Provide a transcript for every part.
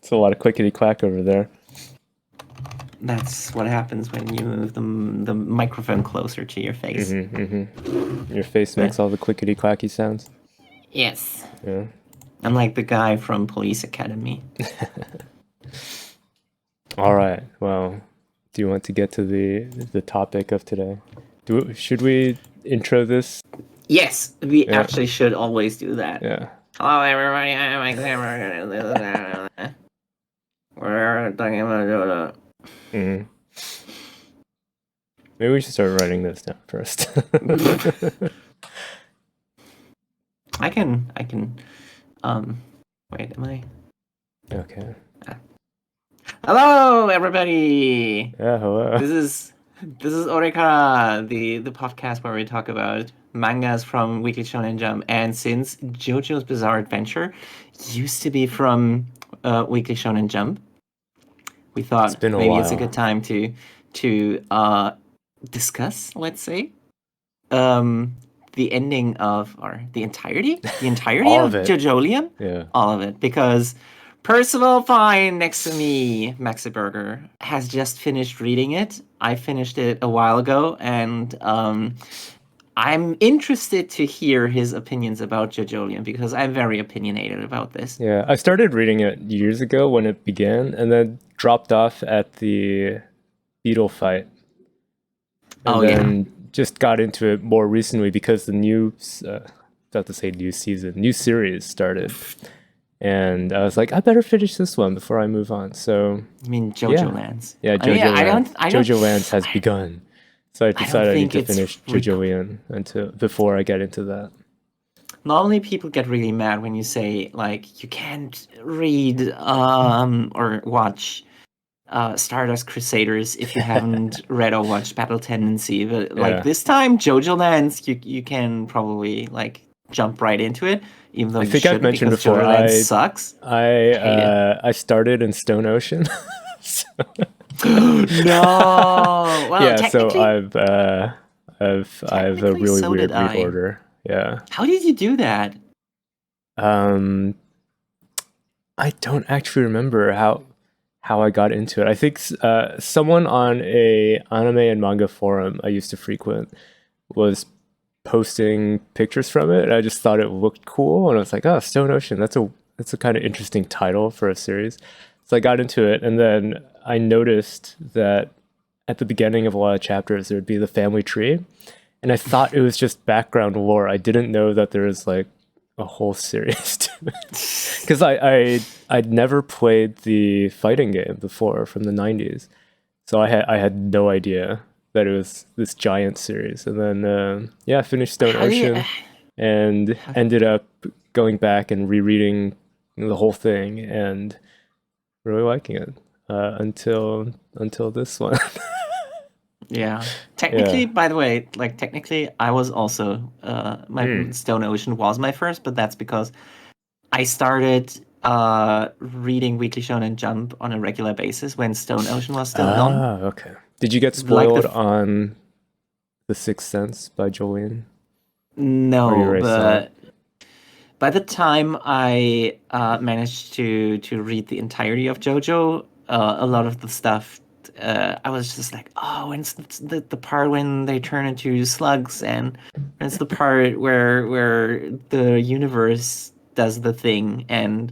It's a lot of clickety clack over there. That's what happens when you move the microphone closer to your face. Your face makes all the clickety clacky sounds. Yes. Yeah. I'm like the guy from Police Academy. All right. Well, do you want to get to the topic of today? Should we intro this? Yes, we actually should always do that. Yeah. Hello, everybody. We're talking about JoJo. Maybe we should start writing this down first. I can. Wait, am I? Okay. Hello, everybody. Yeah. Hello. This is Oretachi, the podcast where we talk about mangas from Weekly Shonen Jump. And since JoJo's Bizarre Adventure used to be from Weekly Shonen Jump, we thought maybe it's a good time to discuss, let's say, the ending of, or the entirety of JoJolion. Yeah. All of it, because Percival Fine next to me, Maxi Burger, has just finished reading it. I finished it a while ago, and I'm interested to hear his opinions about JoJolion because I'm very opinionated about this. Yeah, I started reading it years ago when it began, and then dropped off at the beetle fight. And then just got into it more recently because the new series started. And I was like, I better finish this one before I move on. So I mean, JoJolands. Yeah, JoJolands has begun. So I decided I need to finish JoJolion before I get into that. Normally, people get really mad when you say like you can't read or watch Stardust Crusaders if you haven't read or watched Battle Tendency. But like this time, JoJolands, you can probably like jump right into it. Even though I think I've mentioned before, sucks. I started in Stone Ocean. No. Well, yeah, so I've a really weird read order. Yeah. How did you do that? I don't actually remember how I got into it. I think someone on a anime and manga forum I used to frequent was posting pictures from it, and I just thought it looked cool, and I was like, oh, Stone Ocean, that's a kind of interesting title for a series. So I got into it, and then I noticed that at the beginning of a lot of chapters there would be the family tree, and I thought it was just background lore. I didn't know that there was like a whole series to it, because I'd never played the fighting game before from the 90s, so I had no idea that it was this giant series. And then I finished Stone Ocean and ended up going back and rereading the whole thing and really liking it until this one. Yeah. Technically, by the way, I was also my Stone Ocean was my first, but that's because I started reading Weekly Shonen Jump on a regular basis when Stone Ocean was still on. Okay. Did you get spoiled on The Sixth Sense by JoJolion? No, but by the time I managed to read the entirety of JoJo, a lot of the stuff, I was just like, oh, and it's the part when they turn into slugs, and it's the part where the universe does the thing, and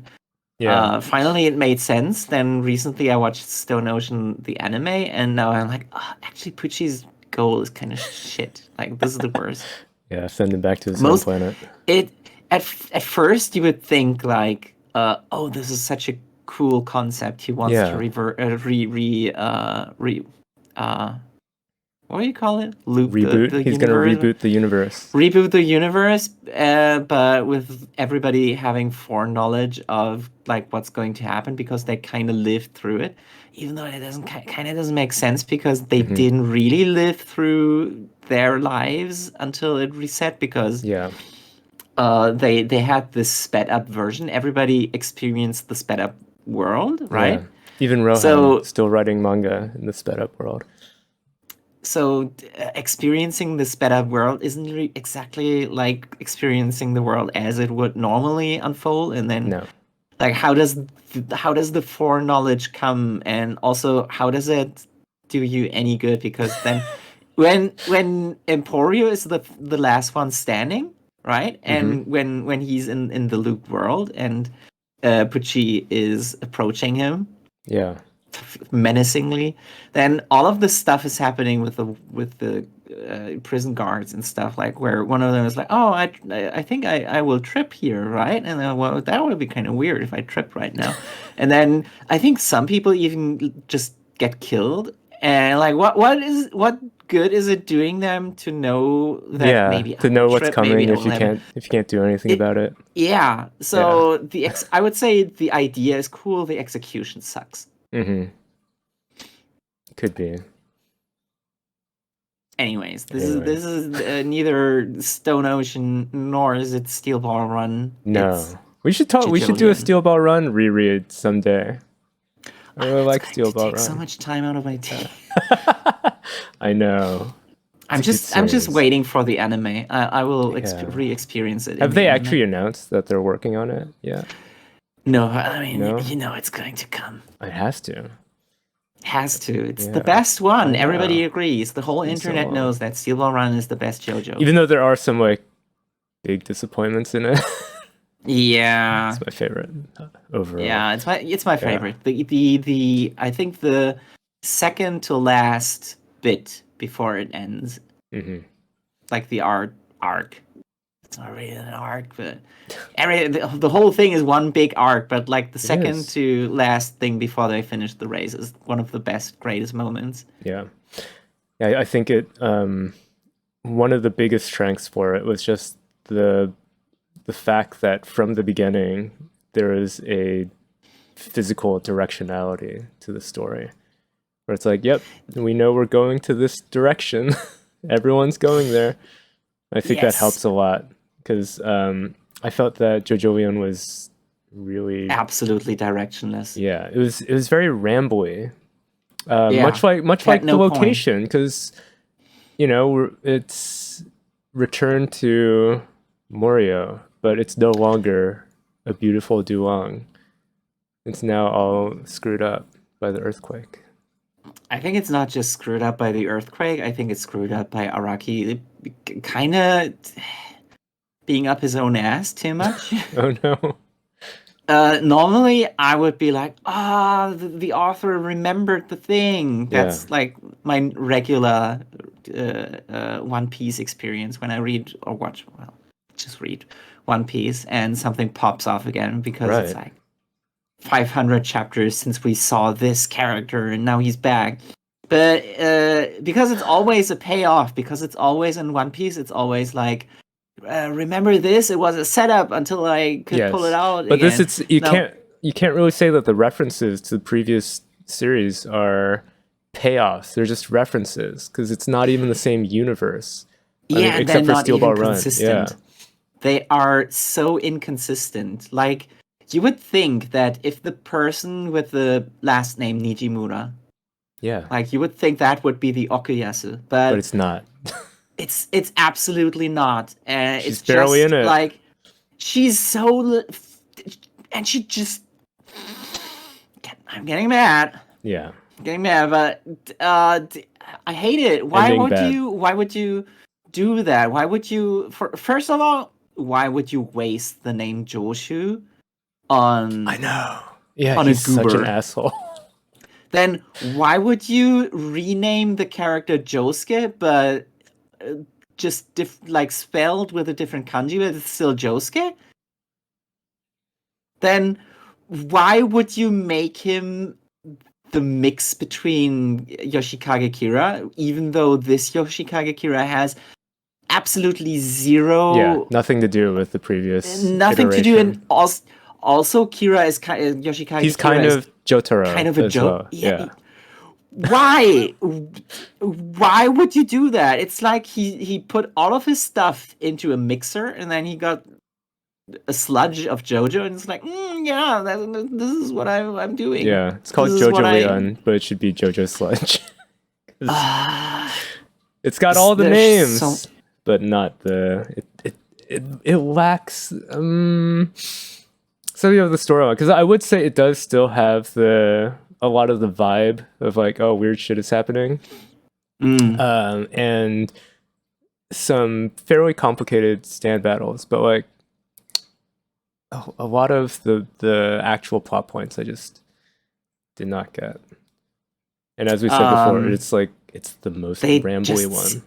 finally it made sense. Then recently I watched Stone Ocean, the anime, and now I'm like, oh, actually Pucci's goal is kind of shit. Like, this is the worst. Yeah, send him back to his own planet. At first you would think like, oh, this is such a cool concept. He wants to what do you call it? Reboot. He's going to reboot the universe. Reboot the universe, but with everybody having foreknowledge of like what's going to happen because they kind of lived through it. Even though it doesn't make sense because they didn't really live through their lives until it reset, because they had this sped up version. Everybody experienced the sped up world, right? Yeah. Even Rohan still writing manga in the sped up world. So experiencing the sped up world isn't really exactly like experiencing the world as it would normally unfold, and then Like how does the foreknowledge come, and also how does it do you any good? Because then when Emporio is the last one standing, right? And when he's in the loop world and Pucci is approaching him, yeah, menacingly, then all of this stuff is happening with the prison guards and stuff, like where one of them is like, oh, I think I will trip here, right? And then, well, that would be kind of weird if I trip right now. And then I think some people even just get killed. And like, what good is it doing them to know that maybe to know what's coming if you can't do anything about it? Yeah. So I would say the idea is cool. The execution sucks. Could be. Anyways, this is neither Stone Ocean nor is it Steel Ball Run. No, we should talk. We should do a Steel Ball Run reread someday. I really like Steel Ball Run. So much time out of my day. I know. I'm just waiting for the anime. I will re-experience it. Have they actually announced that they're working on it? Yeah. No, I mean, you know, it's going to come. It has to. Has to. It's the best one. Everybody agrees. The whole internet knows that Steel Ball Run is the best JoJo. Even though there are some like big disappointments in it. Yeah. It's my favorite overall. Yeah, it's my favorite. The I think the second to last bit before it ends. Like the arc. It's not really an arc, but the whole thing is one big arc, but like the second to last thing before they finish the race is one of the best, greatest moments. Yeah, I think it. One of the biggest strengths for it was just the fact that from the beginning there is a physical directionality to the story, where it's like, yep, we know we're going to this direction. Everyone's going there. I think that helps a lot. Because I felt that JoJolion was really absolutely directionless. Yeah, it was very rambly, much like the location. Because you know it's returned to Morio, but it's no longer a beautiful Duong. It's now all screwed up by the earthquake. I think it's not just screwed up by the earthquake. I think it's screwed up by Araki kind of being up his own ass too much. Oh no. Normally I would be like, the author remembered the thing. That's like my regular One Piece experience when I read or watch, well, just read One Piece and something pops off again because it's like 500 chapters since we saw this character and now he's back. But because it's always a payoff, because it's always in One Piece, it's always like, remember this? It was a setup until I could pull it out. But again. You can't really say that the references to the previous series are payoffs. They're just references because it's not even the same universe. Yeah, except for Steel Ball Run. Yeah. They are so inconsistent. Like you would think that if the person with the last name Nijimura, like you would think that would be the Okuyasu, but it's not. It's absolutely not. She's barely in it. Like she's so, and she just. I'm getting mad. Yeah. I'm getting mad, but I hate it. Why would you do that? Why would you? First of all, why would you waste the name Joshu on? I know. Yeah, on he's such an asshole. Then why would you rename the character Josuke, but just like spelled with a different kanji, but it's still Josuke? Then why would you make him the mix between Yoshikage Kira, even though this Yoshikage Kira has absolutely zero, nothing to do with the previous nothing iteration. To do, and also Kira is Yoshikage. He's kind of Jotaro, kind of a joke. Yeah. Why would you do that? It's like he put all of his stuff into a mixer and then he got a sludge of JoJo and it's like, this is what I'm doing. Yeah, it's called JoJolion, but it should be JoJo Sludge. It's got all the names, but not the. It lacks some So you have the storyline, because I would say it does still have a lot of the vibe of like, oh, weird shit is happening, and some fairly complicated stand battles, but like a lot of the actual plot points I just did not get. And as we said before, it's like it's the most rambly one.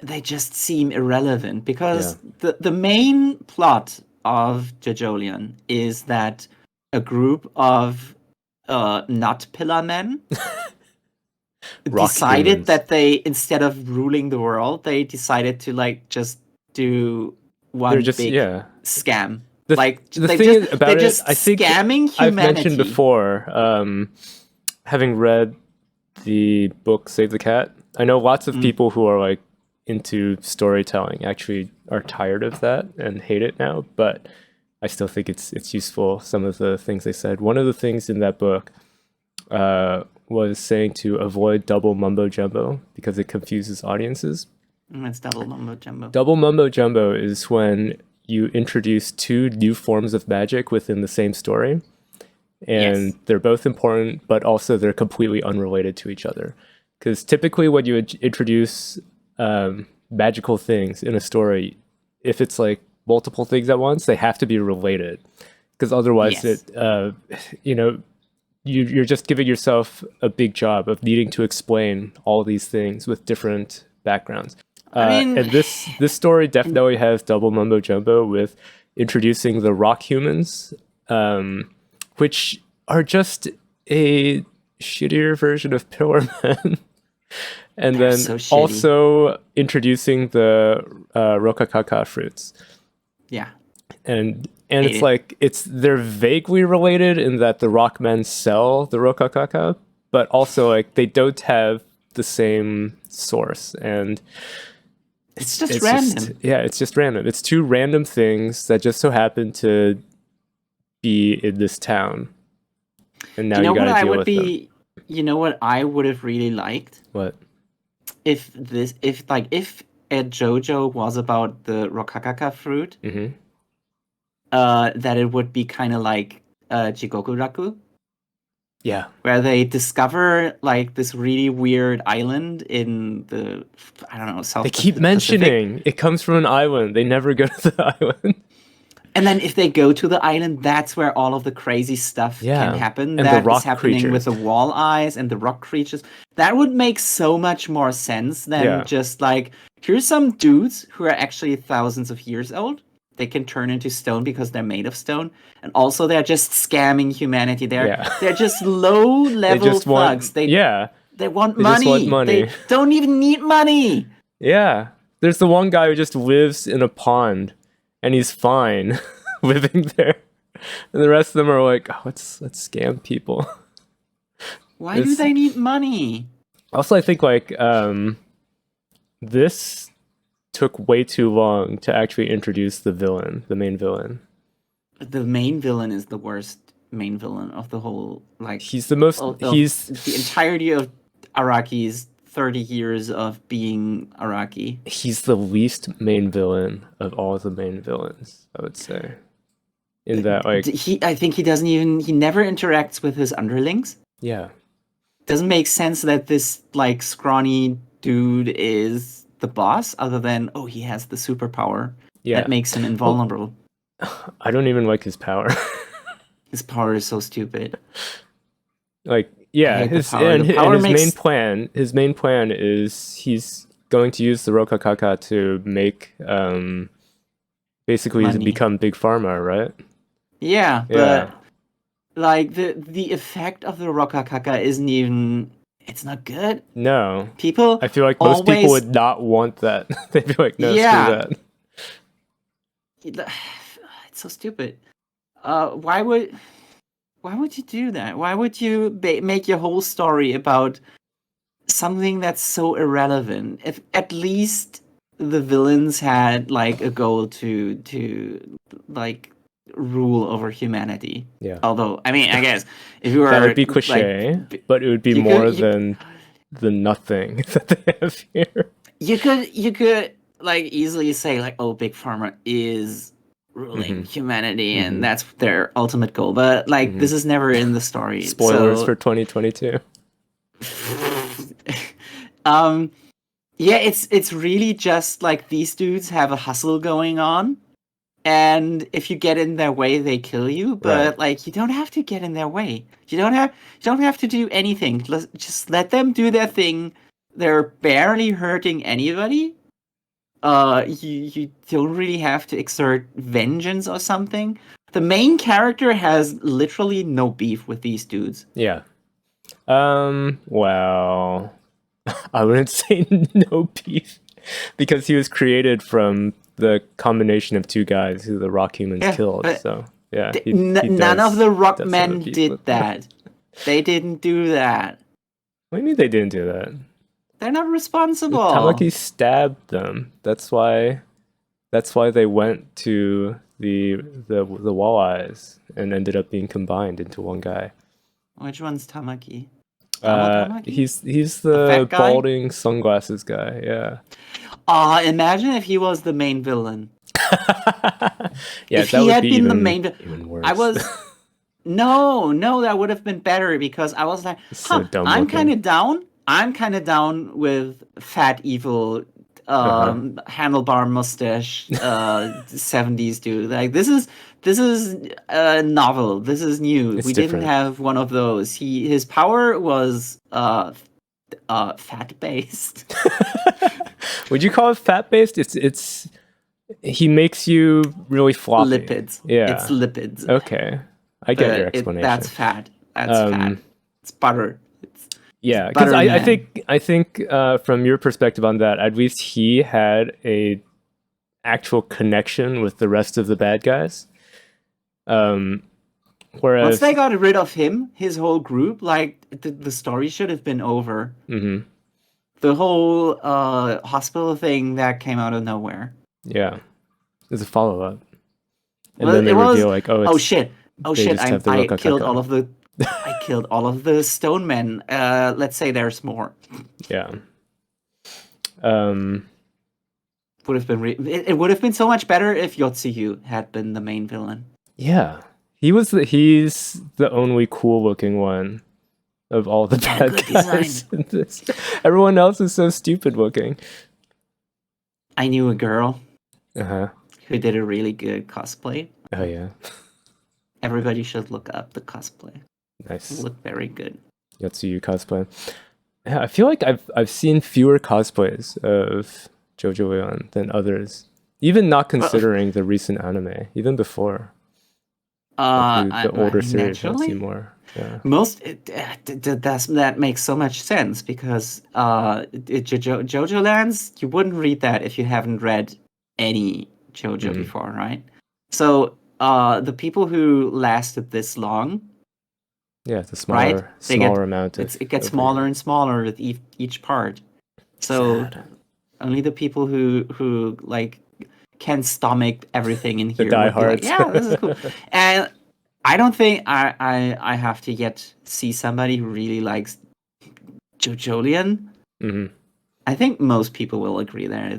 They just seem irrelevant because the main plot of JoJolion is that a group of nut pillar men decided that they, instead of ruling the world, they decided to like just do one big scam. The thing is about it, I think scamming humanity. I've mentioned before, having read the book Save the Cat, I know lots of people who are like into storytelling actually are tired of that and hate it now, but I still think it's useful, some of the things they said. One of the things in that book was saying to avoid double mumbo jumbo because it confuses audiences. It's double mumbo jumbo. Double mumbo jumbo is when you introduce two new forms of magic within the same story, and they're both important, but also they're completely unrelated to each other. Because typically when you introduce magical things in a story, if it's like multiple things at once, they have to be related, because otherwise you're just giving yourself a big job of needing to explain all these things with different backgrounds. And this story definitely has double mumbo jumbo with introducing the rock humans, which are just a shittier version of Pillar Men. And They're then also introducing the Rokakaka fruits. Yeah. And it's like they're vaguely related in that the rock men sell the Rokakaka, but also like they don't have the same source, and it's just random. It's just random. It's two random things that just so happen to be in this town. And now you gotta deal with them. You know what I would have really liked? What? If a JoJo was about the Rokakaka fruit, that it would be kind of like Jigokuraku. Yeah. Where they discover like this really weird island in the, I don't know, South. They keep mentioning Pacific. It comes from an island. They never go to the island. And then if they go to the island, that's where all of the crazy stuff can happen. And that the rock is happening creatures. With the wall eyes and the rock creatures. That would make so much more sense than just like, here's some dudes who are actually thousands of years old. They can turn into stone because they're made of stone. And also they're just scamming humanity. They're just low-level thugs. They want money. Just want money. They don't even need money. Yeah. There's the one guy who just lives in a pond. And he's fine living there. And the rest of them are like, oh, let's scam people. Why do they need money? Also, I think like this took way too long to actually introduce the main villain. The main villain is the worst main villain of the whole, like, he's the most he's the entirety of Araki's 30 years of being Araki. He's the least main villain of all the main villains, I would say. In that, like, I think he never interacts with his underlings. Yeah. Doesn't make sense that this like scrawny dude is the boss, other than he has the superpower that makes him invulnerable. I don't even like his power. His power is so stupid. Like, yeah, his main plan is he's going to use the Rokakaka to make basically to become Big Pharma, right? Yeah, but like the effect of the Rokakaka isn't even, it's not good. No. People, I feel like most people would not want that. They'd be like, no, screw that. It's so stupid. Why would you do that? Why would you make your whole story about something that's so irrelevant? If at least the villains had like a goal to like rule over humanity. Yeah. Although, I mean, I guess if you were that would be cliche, but it would be more than the nothing that they have here. You could like easily say like, oh, Big Pharma is ruling humanity, and that's their ultimate goal. But like, this is never in the story. Spoilers for 2022. Yeah, it's really just like these dudes have a hustle going on, and if you get in their way, they kill you. But like, you don't have to get in their way. You don't have to do anything. Just let them do their thing. They're barely hurting anybody. You don't really have to exert vengeance or something. The main character has literally no beef with these dudes. Yeah. Well, I wouldn't say no beef, because he was created from the combination of two guys who the rock humans killed. So yeah, none of the rock men did that. They didn't do that. What do you mean they didn't do that? They're not responsible. Tamaki stabbed them. That's why they went to the walleyes and ended up being combined into one guy. Which one's Tamaki? He's the balding sunglasses guy. Yeah. Imagine if he was the main villain. Yeah, if he had been the main even worse. I was no, that would have been better, because I was like, I'm kind of down. I'm kind of down with fat evil handlebar mustache 70s dude. Like, this is novel. This is new. We didn't have one of those. His power was fat based. Would you call it fat based? It's he makes you really floppy. Lipids. Yeah, it's lipids. Okay, I get your explanation. That's fat. That's fat. It's butter. Yeah, because I think from your perspective on that, at least he had a actual connection with the rest of the bad guys. Whereas once they got rid of him, his whole group, like, the story should have been over. Mm-hmm. The whole hospital thing that came out of nowhere. Yeah, there's a follow up, and then they reveal like, oh shit, I killed all of the. I killed all of the stone men. Let's say there's more. Yeah. Would have been it would have been so much better if Yotsuyu had been the main villain. Yeah, he's the only cool looking one of all the bad guys in this. Everyone else is so stupid looking. I knew a girl who did a really good cosplay. Oh yeah. Everybody should look up the cosplay. Nice. It looked very good. Yotsuyu cosplay. Yeah, I feel like I've seen fewer cosplays of JoJolion than others. Even not considering the recent anime, even before. The older series, I've seen more. Yeah. That makes so much sense, because JoJolands, you wouldn't read that if you haven't read any JoJo before, right? So the people who lasted this long, the smaller amount of it gets smaller and smaller with each part. So only the people who like can stomach everything in here. The diehards. Like, yeah, this is cool. And I don't think I have to yet see somebody who really likes JoJolion. Mm-hmm. I think most people will agree there.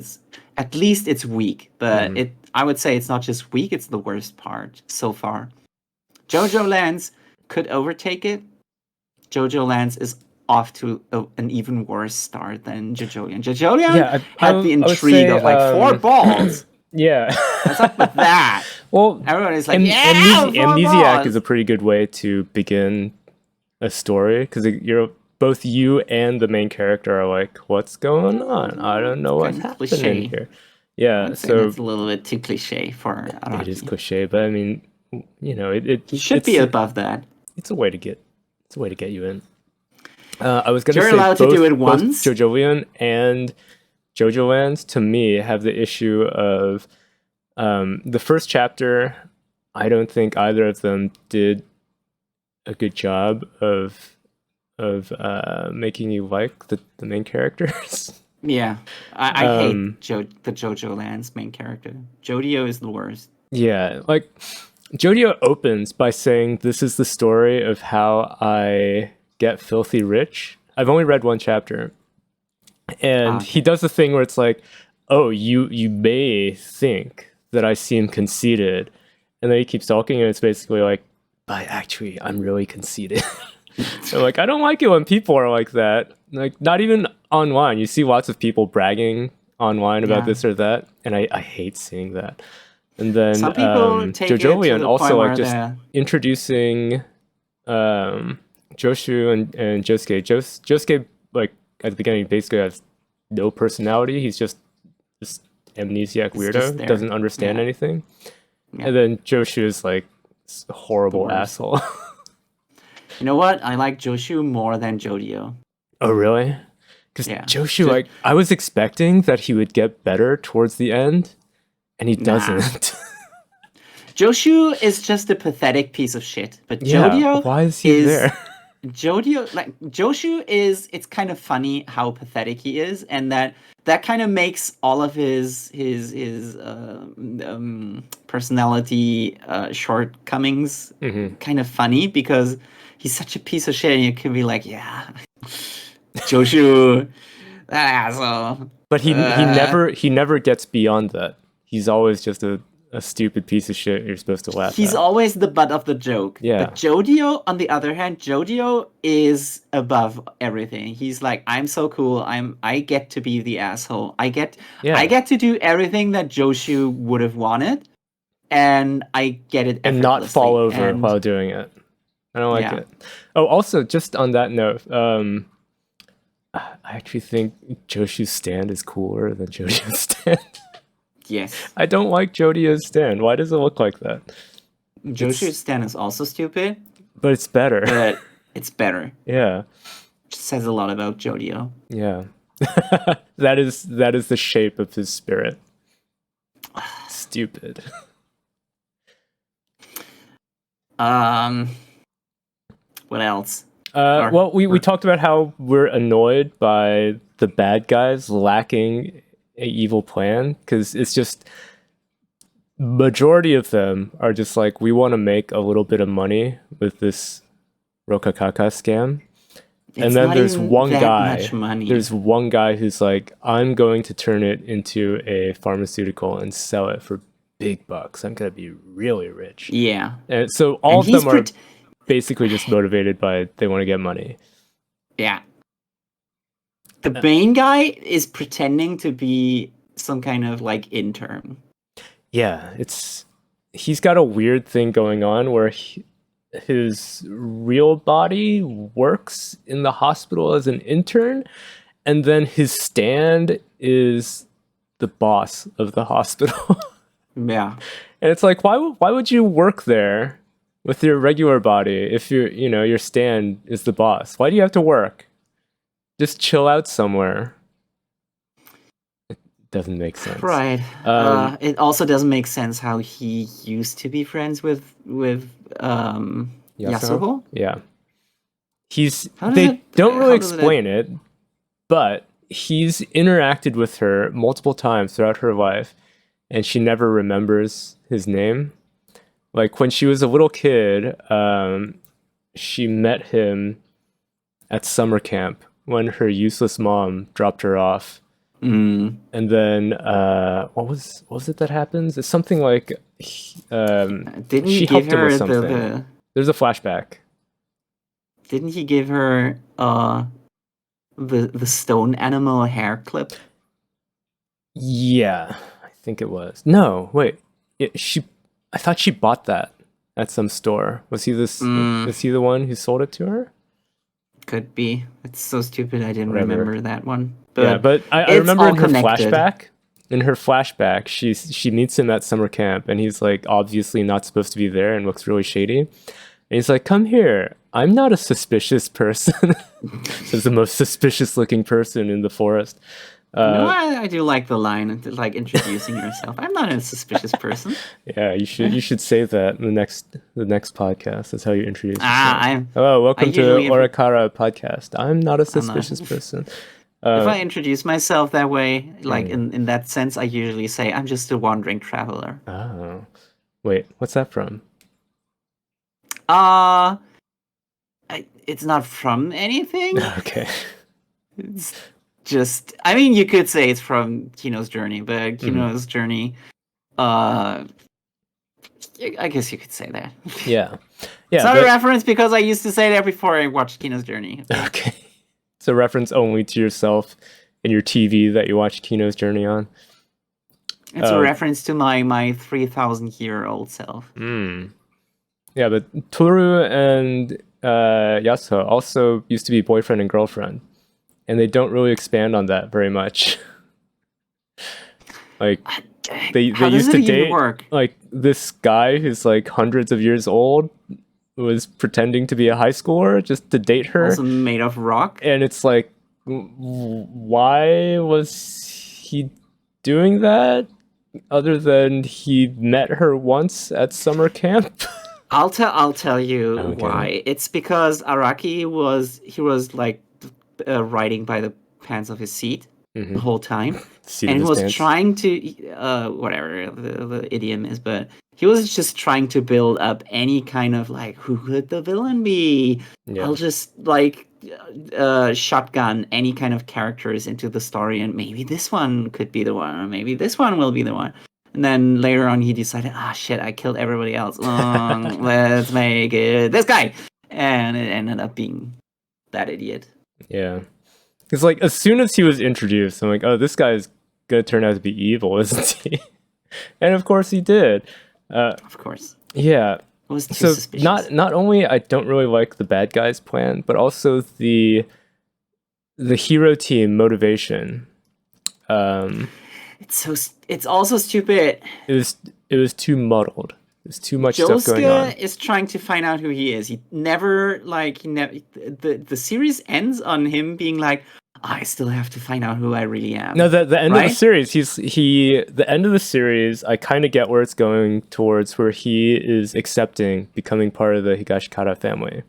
At least it's weak, but I would say it's not just weak, it's the worst part so far. JoJolands could overtake it. JoJolands is off to an even worse start than JoJolion. JoJolion had the intrigue of like 4 balls. Yeah. What's up with that? Well, everybody's like, Amnesiac is a pretty good way to begin a story, because both you and the main character are like, what's going on? I don't know what's happening here. Yeah, so it's a little bit too cliche for Araki. It is cliche, but I mean, it should be above that. It's a way to get you in. I was going to say, you're allowed to do it once. Both JoJolion and JoJolands, to me, have the issue of the first chapter. I don't think either of them did a good job of making you like the main characters. Yeah, I hate the JoJolands main character. Jodio is the worst. Yeah, like Jodio opens by saying, "This is the story of how I get filthy rich." I've only read one chapter, and he does the thing where it's like, "Oh, you may think that I seem conceited. And then he keeps talking, and it's basically like, but actually, I'm really conceited. So like, I don't like it when people are like that. Like, not even online. You see lots of people bragging online about this or that, and I hate seeing that. And then some people take JoJolion it to the also point like where just introducing Joshu and Josuke. Josuke, like at the beginning, basically has no personality. He's just this amnesiac weirdo, doesn't understand anything. Yeah. And then Joshu is like a horrible asshole. You know what? I like Joshu more than JoJo. Oh, really? Because Joshu, like, I was expecting that he would get better towards the end, and he doesn't. Joshu is just a pathetic piece of shit. But JoJo, why is he there? Joshu is, it's kind of funny how pathetic he is, and that kind of makes all of his personality shortcomings kind of funny, because he's such a piece of shit, and you can be like, yeah, Joshu, that asshole. But he never gets beyond that. He's always just a stupid piece of shit you're supposed to laugh at. He's always the butt of the joke. Yeah. But JoJo, on the other hand, JoJo is above everything. He's like, I'm so cool. I get to be the asshole. I get to do everything that Joshu would have wanted, and I get it and not fall over while doing it. I don't like it. Oh, also, just on that note, I actually think Joshu's stand is cooler than JoJo's stand. Yes. I don't like JoJo's stand. Why does it look like that? Joshu's stand is also stupid. But it's better. But it's better. Yeah. It says a lot about JoJo. Yeah. that is the shape of his spirit. Stupid. What else? Well, we talked about how we're annoyed by the bad guys lacking an evil plan, because it's just majority of them are just like, we want to make a little bit of money with this Rokakaka scam. And then there's one guy. There's one guy who's like, I'm going to turn it into a pharmaceutical and sell it for big bucks. I'm gonna be really rich. Yeah. And so all of them are basically just motivated by they want to get money. Yeah. The main guy is pretending to be some kind of like intern. Yeah, he's got a weird thing going on where his real body works in the hospital as an intern, and then his stand is the boss of the hospital. Yeah. And it's like, why would you work there with your regular body if your stand is the boss? Why do you have to work? Just chill out somewhere. It doesn't make sense. Right. It also doesn't make sense how he used to be friends with Yasuho. Yeah. They don't really explain it, but he's interacted with her multiple times throughout her life, and she never remembers his name. Like when she was a little kid, she met him at summer camp when her useless mom dropped her off. And then what was it that happens? It's something like didn't he give her the there's a flashback. Didn't he give her the stone animal hair clip? Yeah, I think it was. No, wait. I thought she bought that at some store. Was he was he the one who sold it to her? Could be. It's so stupid I didn't remember that one. But yeah, but I remember in her flashback. In her flashback, she meets him at summer camp, and he's like obviously not supposed to be there and looks really shady. And he's like, "Come here. I'm not a suspicious person." He's the most suspicious looking person in the forest. I do like the line, like introducing yourself. I'm not a suspicious person. Yeah, you should say that in the next podcast. That's how you introduce yourself. Hello, welcome to Orekawa podcast. I'm not a suspicious person. If I introduce myself that way, like in that sense, I usually say I'm just a wandering traveler. Oh, wait, what's that from? It's not from anything. Okay. It's just, I mean, you could say it's from Kino's journey, but Kino's journey I guess you could say that. Yeah. It's not a reference because I used to say that before I watched Kino's Journey. Okay. It's a reference only to yourself and your TV that you watch Kino's Journey on. It's a reference to my 3,000-year-old self. Yeah, but Toru and Yasuo also used to be boyfriend and girlfriend, and they don't really expand on that very much. Like they used to date like this guy who's like hundreds of years old was pretending to be a high schooler just to date her. Also made of rock. And it's like, why was he doing that? Other than he met her once at summer camp. I'll tell you why. It's because Araki was like riding by the pants of his seat the whole time, and he was trying to whatever the idiom is, but he was just trying to build up any kind of like, who could the villain be? Yeah. I'll just like shotgun any kind of characters into the story, and maybe this one could be the one, or maybe this one will be the one. And then later on, he decided, shit, I killed everybody else. Let's make it this guy. And it ended up being that idiot. Yeah. It's like, as soon as he was introduced, I'm like, oh, this guy's going to turn out to be evil, isn't he? And of course he did. Of course. Yeah. It was too suspicious. Not only I don't really like the bad guy's plan, but also the hero team motivation. It's also stupid. It was too muddled. There's too much stuff going on. Josuke is trying to find out who he is. The series ends on him being like, I still have to find out who I really am. No, the end of the series, the end of the series, I kind of get where it's going towards, where he is accepting becoming part of the Higashikata family.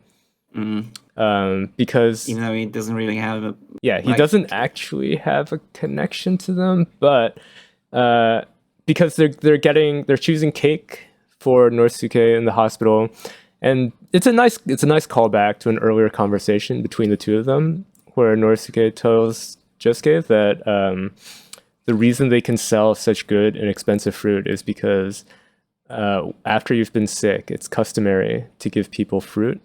Because even though he doesn't really have he doesn't actually have a connection to them, but because they're choosing cake for Norisuke in the hospital, and it's a nice callback to an earlier conversation between the two of them, where Norisuke tells Josuke that the reason they can sell such good and expensive fruit is because after you've been sick, it's customary to give people fruit.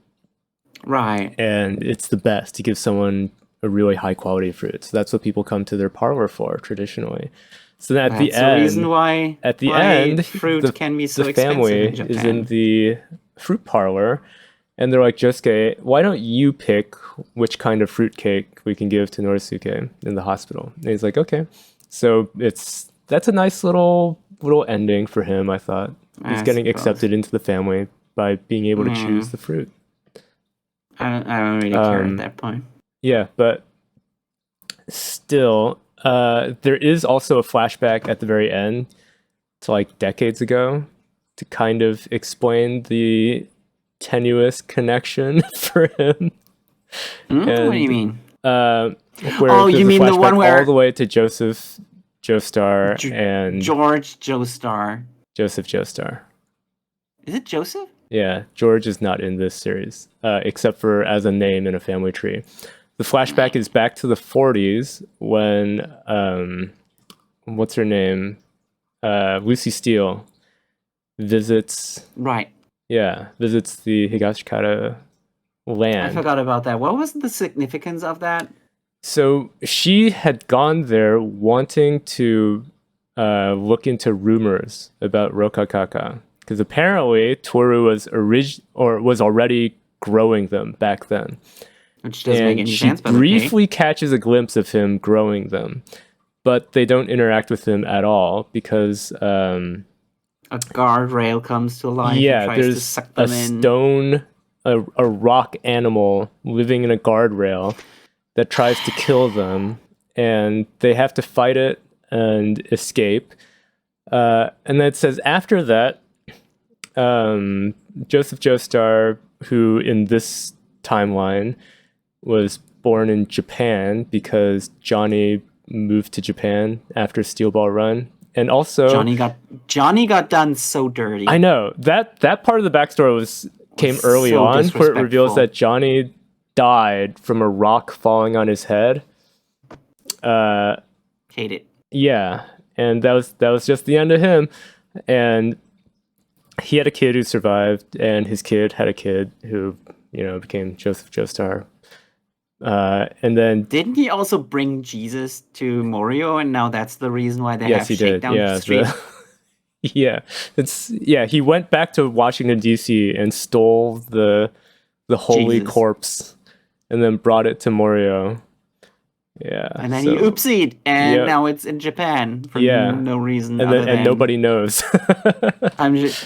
Right. And it's the best to give someone a really high quality fruit. So that's what people come to their parlor for traditionally. So then at the end, reason why fruit can be so expensive in Japan. Is in the fruit parlor, and they're like, Josuke, why don't you pick which kind of fruit cake we can give to Norisuke in the hospital? And he's like, okay. So that's a nice little ending for him, I thought. He's getting accepted into the family by being able to choose the fruit. I don't really care at that point. Yeah, but still, there is also a flashback at the very end to like decades ago to kind of explain the tenuous connection for him. What do you mean? Where you mean the one where all the way to Joseph Joestar and George Joestar. Joseph Joestar. Is it Joseph? Yeah, George is not in this series, except for as a name in a family tree. The flashback is back to the 40s when, what's her name? Lucy Steele visits... Right. Yeah, visits the Higashikata land. I forgot about that. What was the significance of that? So she had gone there wanting to look into rumors about Rokakaka. Because apparently Toru was already growing them back then. Which doesn't make any sense, but she briefly catches a glimpse of him growing them. But they don't interact with him at all because... a guardrail comes to life and tries to suck them in. There's a rock animal living in a guardrail that tries to kill them. And they have to fight it and escape. And then it says after that, Joseph Joestar, who in this timeline was born in Japan because Johnny moved to Japan after Steel Ball Run, and also Johnny got done so dirty. I know that part of the backstory came early on, where it reveals that Johnny died from a rock falling on his head. Hate it. Yeah, and that was just the end of him. and he had a kid who survived, and his kid had a kid who, became Joseph Joestar. And then didn't he also bring Jesus to Morio, and now that's the reason why they have Shakedown Street? He went back to Washington D.C. and stole the holy corpse, and then brought it to Morio. Yeah, and then he oopsied, and now it's in Japan for no reason, and nobody knows. I'm just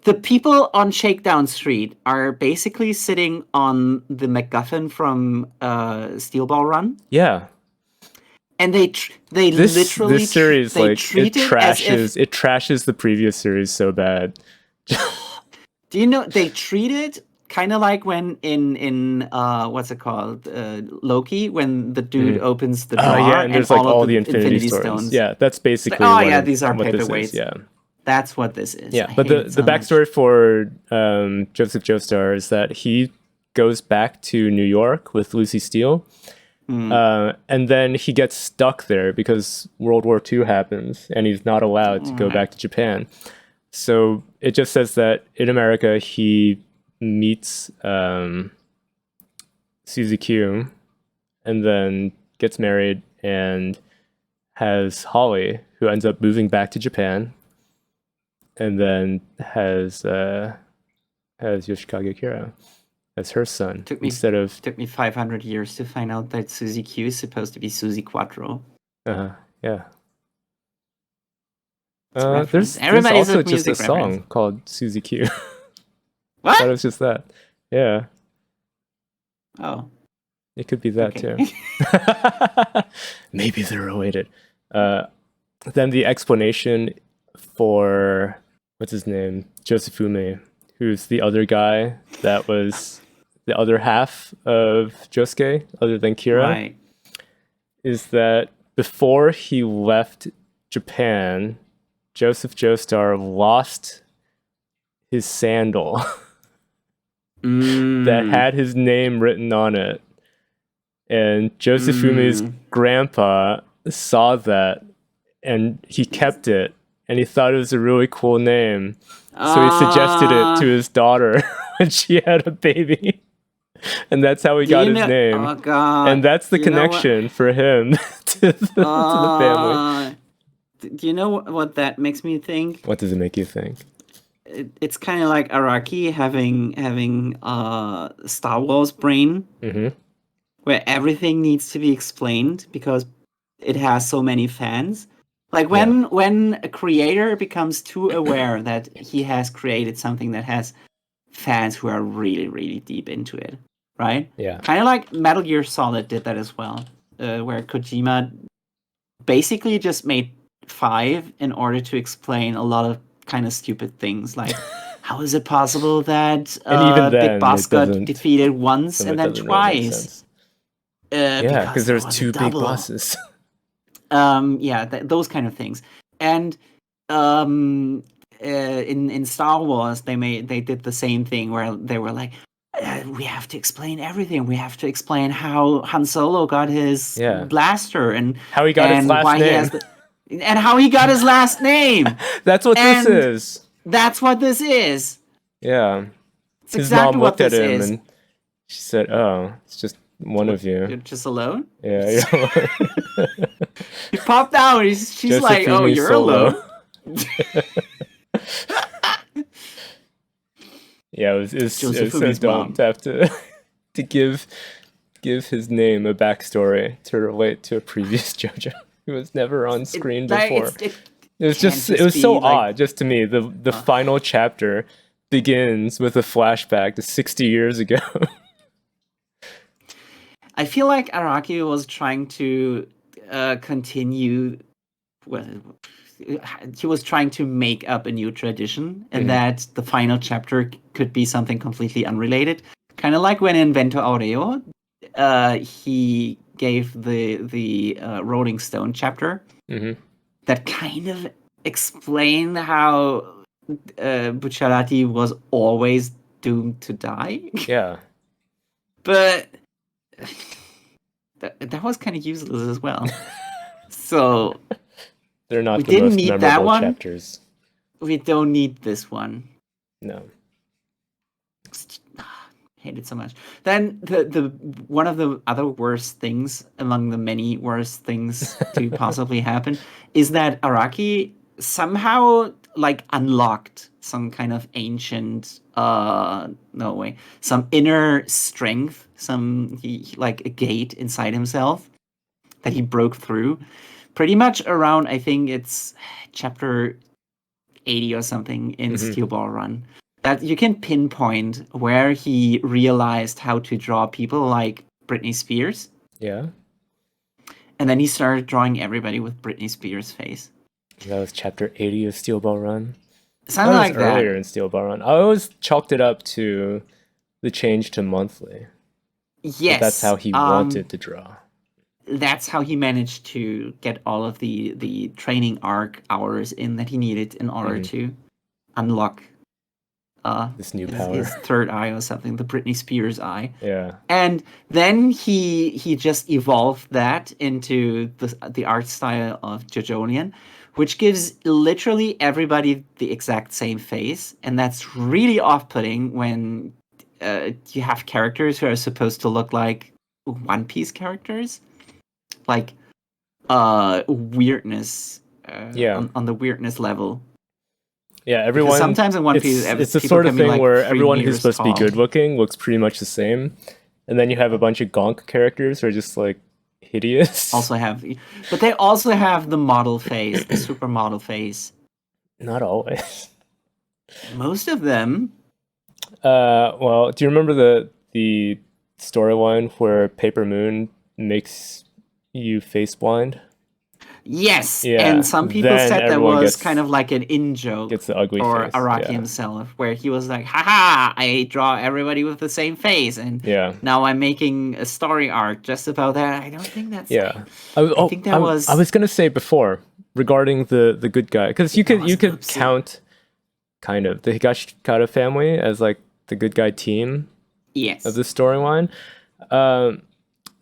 the people on Shakedown Street are basically sitting on the MacGuffin from Steel Ball Run. Yeah. And they literally this series treat it trashes the previous series so bad. Do you know they treat it kind of like when in what's it called, Loki, when the dude opens the door and there's all the Infinity Stones. Yeah, that's basically these are paperweights. Yeah. That's what this is. Yeah, but the backstory for Joseph Joestar is that he goes back to New York with Lucy Steele. And then he gets stuck there because World War II happens and he's not allowed to go back to Japan. So it just says that in America, he meets Suzy Q and then gets married and has Holly, who ends up moving back to Japan, and then has Yoshikage Kira as her son. Took me 500 years to find out that Suzy Q is supposed to be Suzy Quattro. Yeah. There's also just a song called Suzy Q. What? I thought it was just that. Yeah. Oh. It could be that too. Maybe they're related. Then the explanation for, what's his name? Josephume, who's the other guy that was the other half of Josuke, other than Kira, is that before he left Japan, Joseph Joestar lost his sandal that had his name written on it. And Josephume's grandpa saw that and he kept it. And he thought it was a really cool name. So he suggested it to his daughter when she had a baby. And that's how he got his name. Oh, God. And that's the connection for him to the family. Do you know what that makes me think? What does it make you think? It's kind of like Araki having Star Wars brain, where everything needs to be explained because it has so many fans. Like when a creator becomes too aware that he has created something that has fans who are really, really deep into it, right? Yeah. Kind of like Metal Gear Solid did that as well, where Kojima basically just made 5 in order to explain a lot of kind of stupid things, like how is it possible that Big Boss got defeated once and then twice? Because there's 2 big bosses. Those kind of things. And in Star Wars, they did the same thing where they were like, we have to explain everything. We have to explain how Han Solo got his blaster and how he got his last name. And how he got his last name. That's what this is. That's what this is. Yeah. It's his exactly mom looked what this at him is. And she said, "Oh, it's just one of you. You're just alone?" Yeah. He popped out. She's like, "Oh, you're alone." Yeah, it was so dumb to have to give his name a backstory to relate to a previous JoJo who was never on screen before. It was so odd, just to me. The final chapter begins with a flashback to 60 years ago. I feel like Araki was trying to continue. Well, he was trying to make up a new tradition, and that the final chapter could be something completely unrelated. Kind of like when in Vento Aureo, he gave the Rolling Stone chapter that kind of explained how Bucciarati was always doomed to die. Yeah. But that was kind of useless as well. So They're not We the didn't most need that memorable one. chapters. We don't need this one. No. Hate it so much. Then the one of the other worst things among the many worst things to possibly happen is that Araki somehow like unlocked some kind of ancient some inner strength, like a gate inside himself that he broke through pretty much around, I think it's chapter 80 or something in Steel Ball Run. That you can pinpoint where he realized how to draw people like Britney Spears. Yeah. And then he started drawing everybody with Britney Spears' face. That was chapter 80 of Steel Ball Run. Something like that. Earlier in Steel Ball Run. I always chalked it up to the change to monthly. Yes. But that's how he wanted to draw. That's how he managed to get all of the training arc hours in that he needed in order to unlock this new power, his third eye or something, the Britney Spears eye. Yeah. And then he just evolved that into the art style of JoJolion, which gives literally everybody the exact same face, and that's really off-putting when you have characters who are supposed to look like One Piece characters, like weirdness. On the weirdness level. Yeah, everyone. Because sometimes in One Piece, it's the sort of thing where everyone who's supposed to be good looking looks pretty much the same, and then you have a bunch of gonk characters who are just like hideous. But they also have the model face, the supermodel face. Not always. Most of them. Well, do you remember the storyline where Paper Moon makes you face blind? Yes, yeah. And some people said that was kind of like an in-joke. Gets the ugly or face. Araki himself, where he was like, haha, I draw everybody with the same face, and now I'm making a story arc just about that. I don't think that's... Yeah. I think that was... I was going to say before, regarding the good guy, because you could count, kind of, the Higashikata family as like the good guy team of the storyline.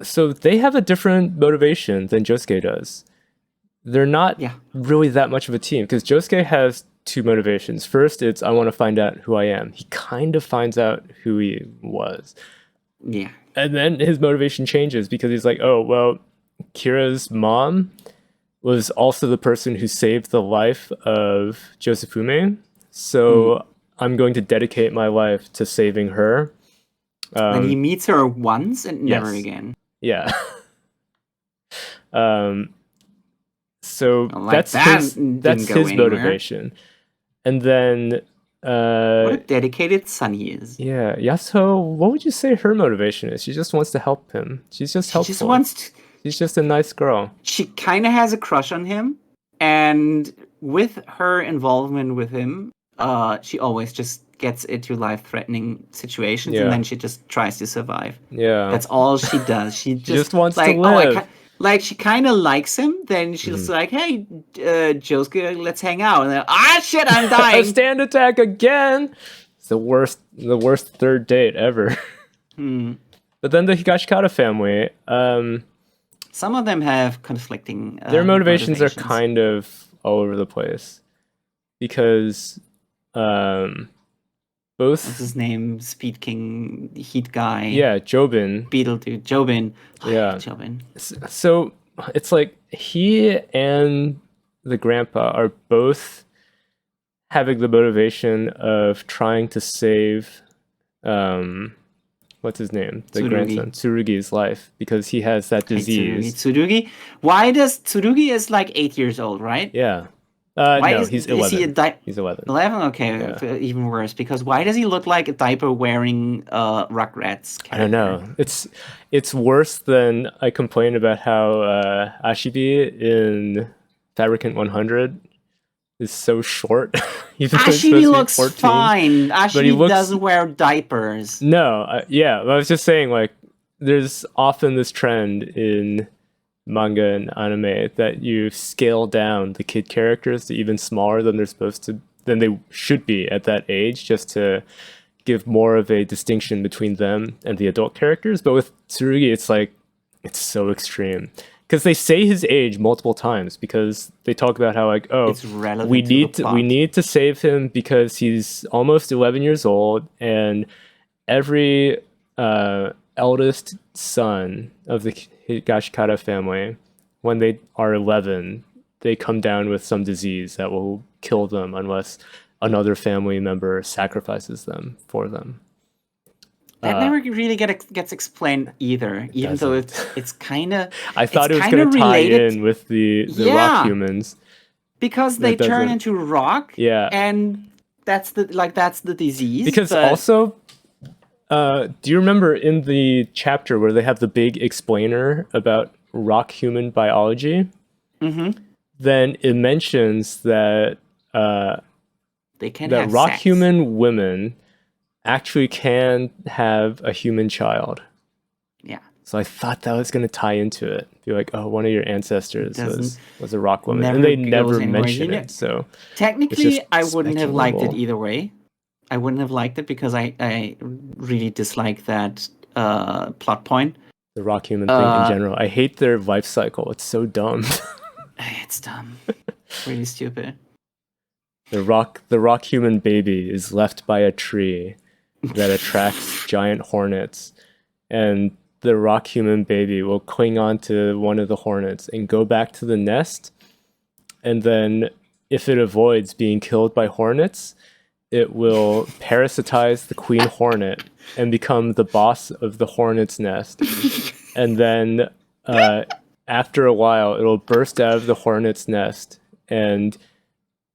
So they have a different motivation than Josuke does. They're not really that much of a team, because Josuke has two motivations. First, it's I want to find out who I am. He kind of finds out who he was. Yeah. And then his motivation changes because he's like, oh, well, Kira's mom was also the person who saved the life of Josefume. So I'm going to dedicate my life to saving her. And he meets her once and never again. Yeah. So like that's his motivation. And then what a dedicated son he is. Yeah, Yasuo, what would you say her motivation is? She just wants to help him. She's just helpful. She's just a nice girl. She kind of has a crush on him, and with her involvement with him, she always just gets into life-threatening situations, and then she just tries to survive. Yeah. That's all she does. She just wants to live. Like, she kind of likes him, then she's like, hey, Josuke, let's hang out. And then, shit, I'm dying. A stand attack again! It's the worst third date ever. But then the Higashikata family, some of them have conflicting their motivations are kind of all over the place. Because both... What's his name? Speed King, Heat Guy. Yeah, Jobin. Beetle Dude. Jobin. Yeah. Jobin. So it's like he and the grandpa are both having the motivation of trying to save what's his name? The Tsurugi. Grandson, Tsurugi's life, because he has that disease. Tsurugi? Why does Tsurugi is like 8 years old, right? Yeah. No, he's 11. He's 11. 11? Okay, even worse. Because why does he look like a diaper-wearing Rugrats character? I don't know. It's worse than I complained about how Ashibi in Fabricant 100 is so short. Ashibi looks fine. Ashibi doesn't wear diapers. No, I was just saying, like, there's often this trend in manga and anime that you scale down the kid characters to even smaller than they should be at that age, just to give more of a distinction between them and the adult characters. But with Tsurugi, it's like, it's so extreme. because they say his age multiple times because they talk about how like, oh, It's relevant we to need the plot. we need to save him because he's almost 11 years old, and every eldest son of the Higashikata family, when they are 11, they come down with some disease that will kill them unless another family member sacrifices them for them. That never really gets explained either, even though it's kind of. I thought it was going to tie in with the rock humans because they turn into rock. Yeah, and that's the disease. Because also, do you remember in the chapter where they have the big explainer about rock human biology? Mm-hmm. Then it mentions that they can have rock sex. Human women actually can have a human child. Yeah. So I thought that was going to tie into it. Be like, oh, one of your ancestors was a rock woman, and they never mention it. So technically, I wouldn't have liked it either way. I wouldn't have liked it because I really dislike that plot point. The rock human thing in general. I hate their life cycle. It's so dumb. It's dumb. Really stupid. The rock human baby is left by a tree that attracts giant hornets, and the rock human baby will cling on to one of the hornets and go back to the nest, and then if it avoids being killed by hornets, it will parasitize the queen hornet and become the boss of the hornet's nest. And then after a while, it'll burst out of the hornet's nest, and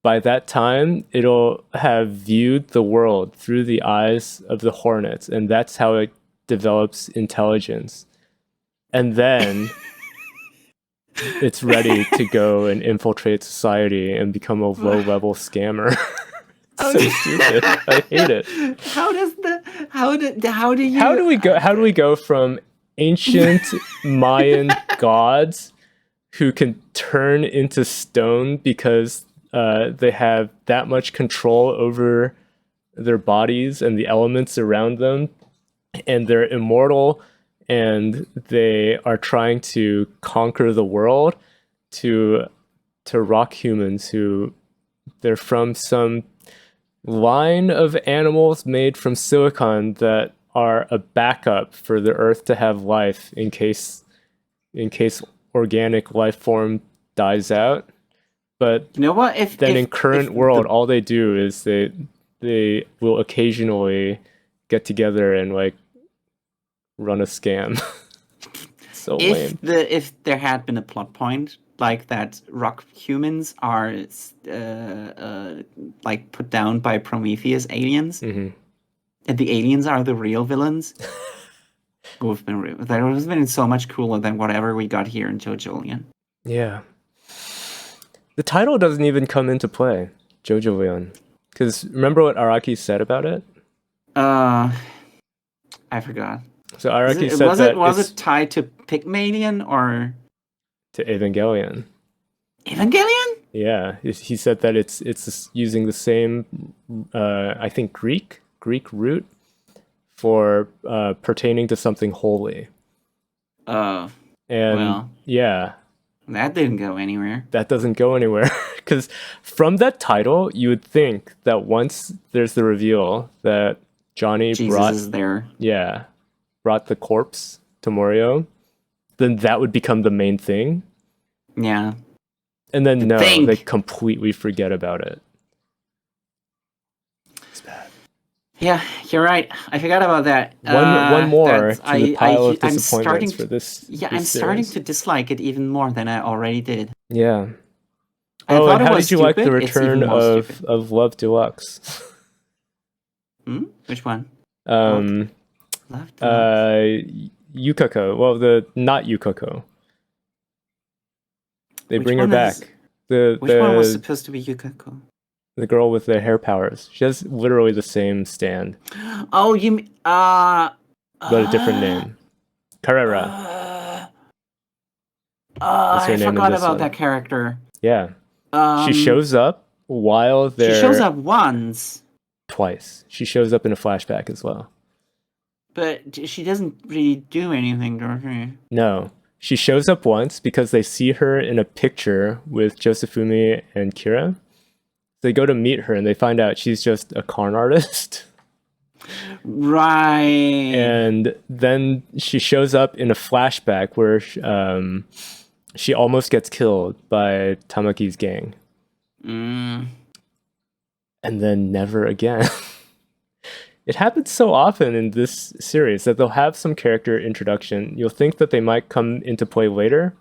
by that time, it'll have viewed the world through the eyes of the hornets, and that's how it develops intelligence. And then it's ready to go and infiltrate society and become a low-level scammer. So stupid. I hate it. How do we go from ancient Mayan gods who can turn into stone because they have that much control over their bodies and the elements around them, and they're immortal, and they are trying to conquer the world, to rock humans who they're from some line of animals made from silicon that are a backup for the Earth to have life in case organic life form dies out. But you know what? In current world, all they do is they will occasionally get together and like run a scam. So lame. If there had been a plot point like that, rock humans are like put down by Prometheus aliens, mm-hmm. and the aliens are the real villains. That would have been so much cooler than whatever we got here in JoJolion. Yeah. The title doesn't even come into play, JoJolion. Because remember what Araki said about it? I forgot. So Araki said was it tied to Pygmalion or to Evangelion? Evangelion? Yeah, he said that it's using the same, I think Greek root for pertaining to something holy. Yeah. That didn't go anywhere. That doesn't go anywhere. Because from that title, you would think that once there's the reveal that Johnny is there. Yeah. Brought the corpse to Morio, then that would become the main thing. Yeah. And then they completely forget about it. It's bad. Yeah, you're right. I forgot about that. One more to the pile of disappointments for this. Yeah, I'm starting to dislike it even more than I already did. Yeah. And how did you like the return of Love Deluxe? Which one? Love Yukako. Well, not Yukako. They bring her back. Which one was supposed to be Yukako? The girl with the hair powers. She has literally the same stand. Oh, you mean but a different name. Carrera. I forgot about that character. Yeah. She shows up while they're... She shows up once. Twice. She shows up in a flashback as well. But she doesn't really do anything, does she? No. she shows up once because they see her in a picture with Josefumi and Kira. They go to meet her and they find out she's just a con artist. Right. And then she shows up in a flashback where she almost gets killed by Tamaki's gang. And then never again. It happens so often in this series that they'll have some character introduction. You'll think that they might come into play later,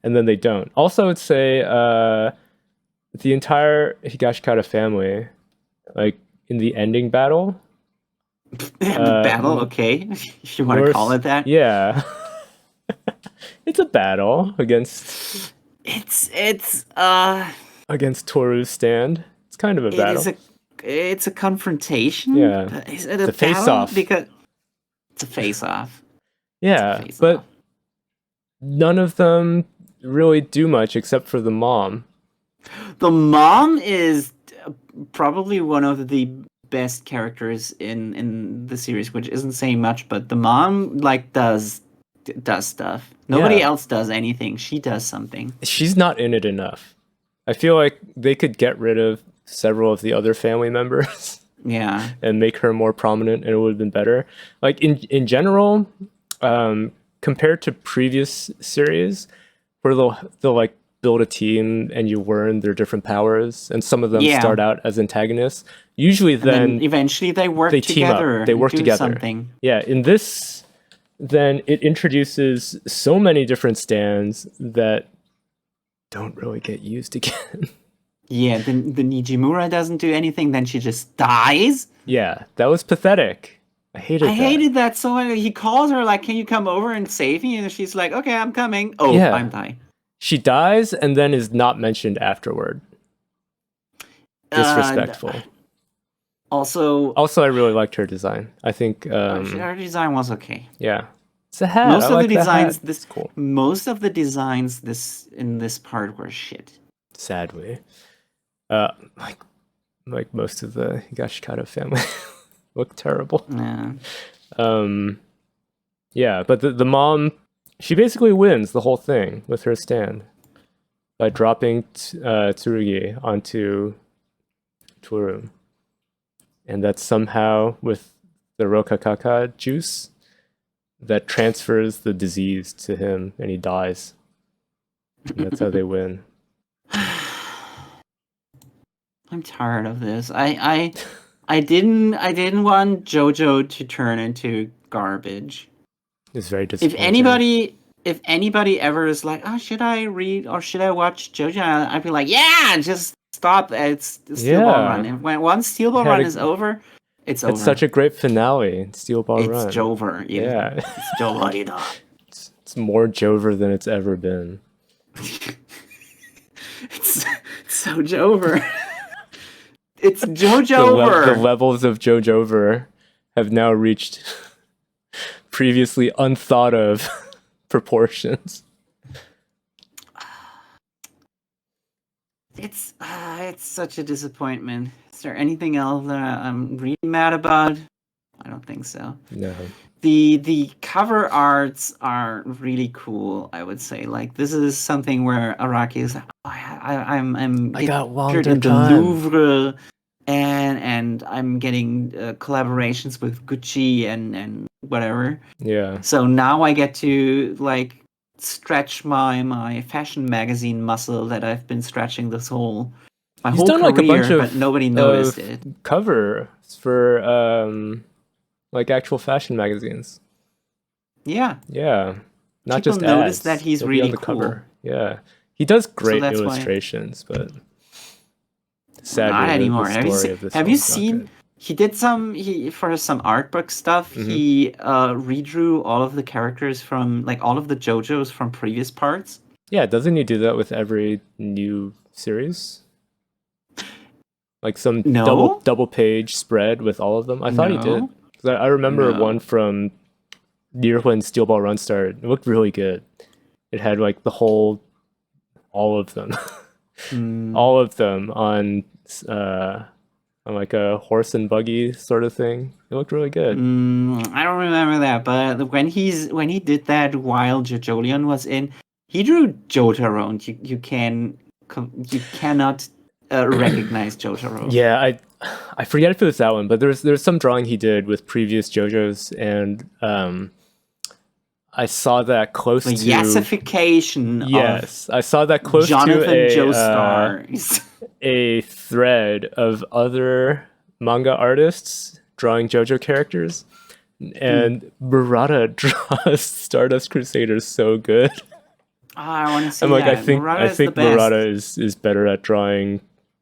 and then they don't. Also, I'd say the entire Higashikata family, like in the ending battle. The battle, okay. If you want to call it that. Yeah. It's a battle against... It's against Toru's stand. It's kind of a battle. It's a confrontation. Yeah. Is it a face-off? Because it's a face-off. Yeah, but none of them really do much except for the mom. The mom is probably one of the best characters in the series, which isn't saying much, but the mom does stuff. Nobody else does anything. She does something. She's not in it enough. I feel like they could get rid of several of the other family members. Yeah. And make her more prominent, and it would have been better. Like in general, compared to previous series, where they'll like build a team and you learn their different powers, and some of them start out as antagonists. Usually, then eventually they team together. Up. They work together. Something. Yeah. In this, then it introduces so many different stands that don't really get used again. Yeah, the Nijimura doesn't do anything, then she just dies. Yeah, that was pathetic. I hated that so much. He calls her like, "Can you come over and save me?" And she's like, "Okay, I'm coming." Oh, yeah. I'm dying. She dies and then is not mentioned afterward. Disrespectful. Also, I really liked her design. I think her design was okay. Yeah. It's a hat. Most of the designs cool. Most of the designs in this part were shit. Sadly. Like most of the Higashikata family look terrible. Yeah. Yeah, but the mom, she basically wins the whole thing with her stand by dropping Tsurugi onto Toru. And that's somehow with the Rokakaka juice that transfers the disease to him and he dies. And that's how they win. I'm tired of this. I didn't want JoJo to turn into garbage. It's very disappointing. If anybody ever is like, "Oh, should I read or should I watch JoJo?" I'd be like, "Yeah, just stop." It's Steel Ball Run. And once Steel Ball Run is over, it's over. It's such a great finale. Steel Ball Run. It's Jover. Yeah. It's JoJolion. It's more Jover than it's ever been. It's so Jover. It's JoJover. The levels of JoJover have now reached previously unthought of proportions. It's such a disappointment. Is there anything else that I'm really mad about? I don't think so. No. The cover arts are really cool, I would say. Like, this is something where Araki is like, I got pictured in the Louvre, and I'm getting collaborations with Gucci and whatever. Yeah. So now I get to like stretch my fashion magazine muscle that I've been stretching my whole done, career, like, a bunch of, but nobody noticed it. Cover for like actual fashion magazines. Yeah. Yeah. Not People just notice ads. that he's They'll really be on the cool. cover. Yeah. He does great So illustrations, but sadly, not anymore. Have you seen? He did for some art book stuff. Mm-hmm. He redrew all of the characters from like all of the JoJos from previous parts. Yeah, doesn't he do that with every new series? Like some double page spread with all of them. I thought he did. I remember one from near when Steel Ball Run started. It looked really good. It had like all of them, all of them on on like a horse and buggy sort of thing. It looked really good. I don't remember that, but when he did that while JoJolion was in, he drew Jotaro. You cannot recognize Jotaro. Yeah, I forget if it was that one, but there's some drawing he did with previous JoJos, and I saw that close the to yassification. Yes, I saw that close Jonathan to Joestars. A thread of other manga artists drawing JoJo characters, and Murata draws Stardust Crusaders so good. I want to see I'm like, that. I think Murata is better at drawing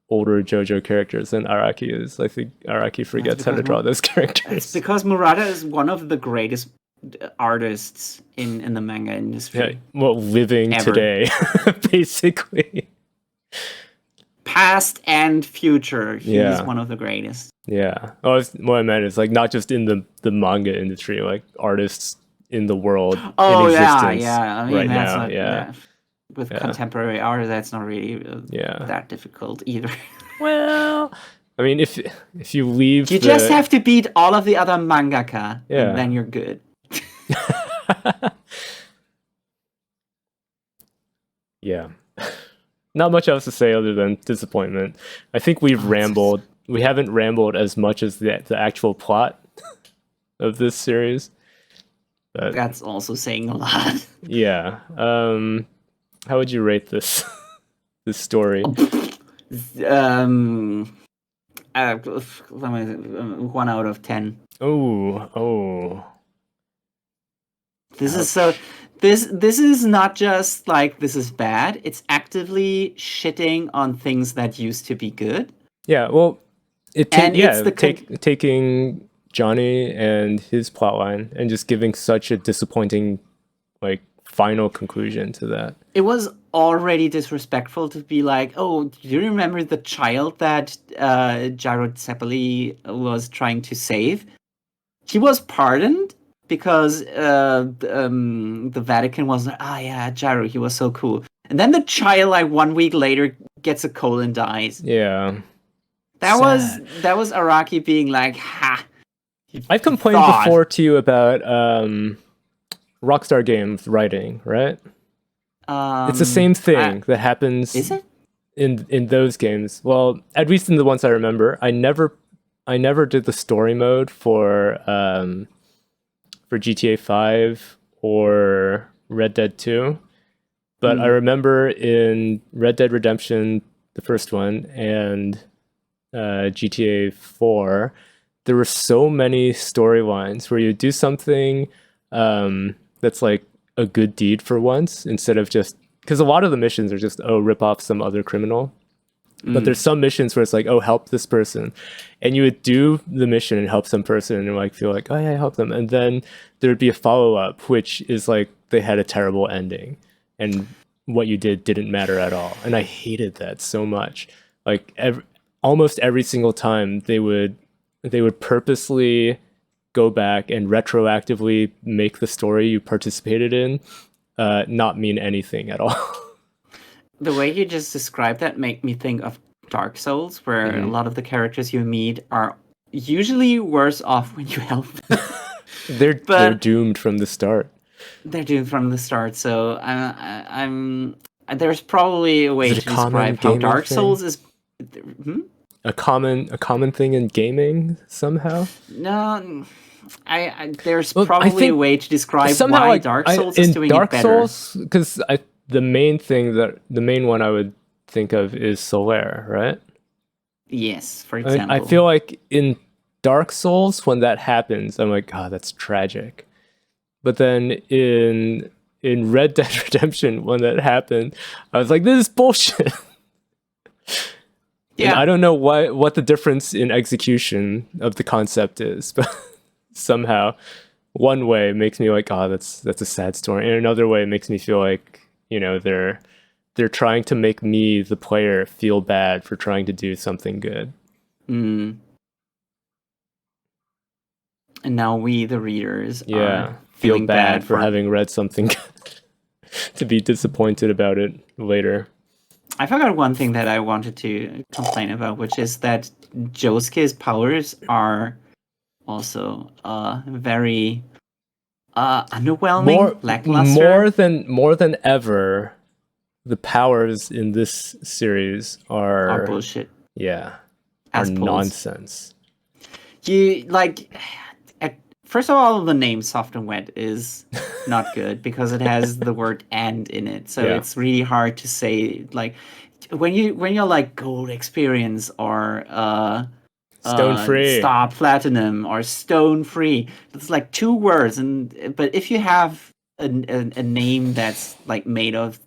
older JoJo characters than Araki is. I think Araki forgets how to draw those characters. It's because Murata is one of the greatest artists in the manga industry. Yeah, well, living ever. Today, basically. Past and future, he's one of the greatest. Yeah. Oh, what I meant is like not just in the manga industry, like artists in the world. Oh in yeah. I mean, right that's now, not, yeah. With contemporary art, that's not really that difficult either. Well, I mean, if you leave, you just have to beat all of the other mangaka, and then you're good. Yeah. Not much else to say other than disappointment. I think we've rambled. We haven't rambled as much as the actual plot of this series. But, that's also saying a lot. Yeah. How would you rate this story? 1 out of 10. Oh. This is so. This is not just like this is bad. It's actively shitting on things that used to be good. Yeah. Well, taking Johnny and his plotline and just giving such a disappointing, like, final conclusion to that. It was already disrespectful to be like, oh, do you remember the child that Gyro Zeppeli was trying to save? He was pardoned because the Vatican was like, yeah, Gyro, he was so cool. And then the child, like 1 week later, gets a cold and dies. Yeah. That was Araki being like, ha. I've complained before to you about Rockstar Games writing, right? It's the same thing that happens. Is it? In those games? Well, at least in the ones I remember, I never did the story mode for GTA 5 or Red Dead 2, but I remember in Red Dead Redemption, the first one, and GTA 4, there were so many storylines where you do something that's like a good deed for once, instead of just, because a lot of the missions are just, rip off some other criminal. But there's some missions where it's like, help this person. And you would do the mission and help some person and like feel like, oh yeah, I helped them. And then there'd be a follow-up, which is like they had a terrible ending. And what you did didn't matter at all. And I hated that so much. Like almost every single time they would purposely go back and retroactively make the story you participated in not mean anything at all. The way you just described that made me think of Dark Souls, where a lot of the characters you meet are usually worse off when you help them. They're doomed from the start. They're doomed from the start. So I'm there's probably a way to describe how Dark Souls is. A common thing in gaming somehow. No. There's probably a way to describe why Dark Souls is doing Dark it better. Dark Souls, because the main one I would think of is Solaire, right? Yes, for example. I feel like in Dark Souls, when that happens, I'm like, that's tragic. But then in Red Dead Redemption, when that happened, I was like, this is bullshit. Yeah. And I don't know what the difference in execution of the concept is, but somehow one way it makes me like, that's a sad story. And another way it makes me feel like, they're trying to make me, the player, feel bad for trying to do something good. And now we, the readers, are feel bad for having read something to be disappointed about it later. I forgot one thing that I wanted to complain about, which is that Josuke's powers are also very underwhelming, lackluster. More than ever, the powers in this series are bullshit. Yeah, are nonsense. First of all, the name Soft and Wet is not good because it has the word "and" in it, so it's really hard to say. Like when you're like gold experience or stone free, star platinum or stone free, it's like 2 words. But if you have a name that's like made of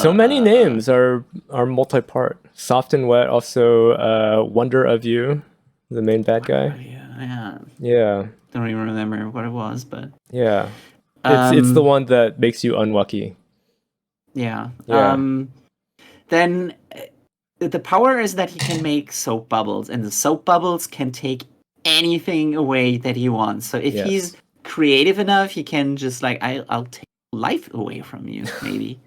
so many names are multi-part. Soft and Wet, also Wonder of You, the main bad guy. Yeah. Don't even remember what it was, but yeah, it's the one that makes you unlucky. Yeah. Then the power is that he can make soap bubbles, and the soap bubbles can take anything away that he wants. So if he's creative enough, he can just like, I'll take life away from you, maybe.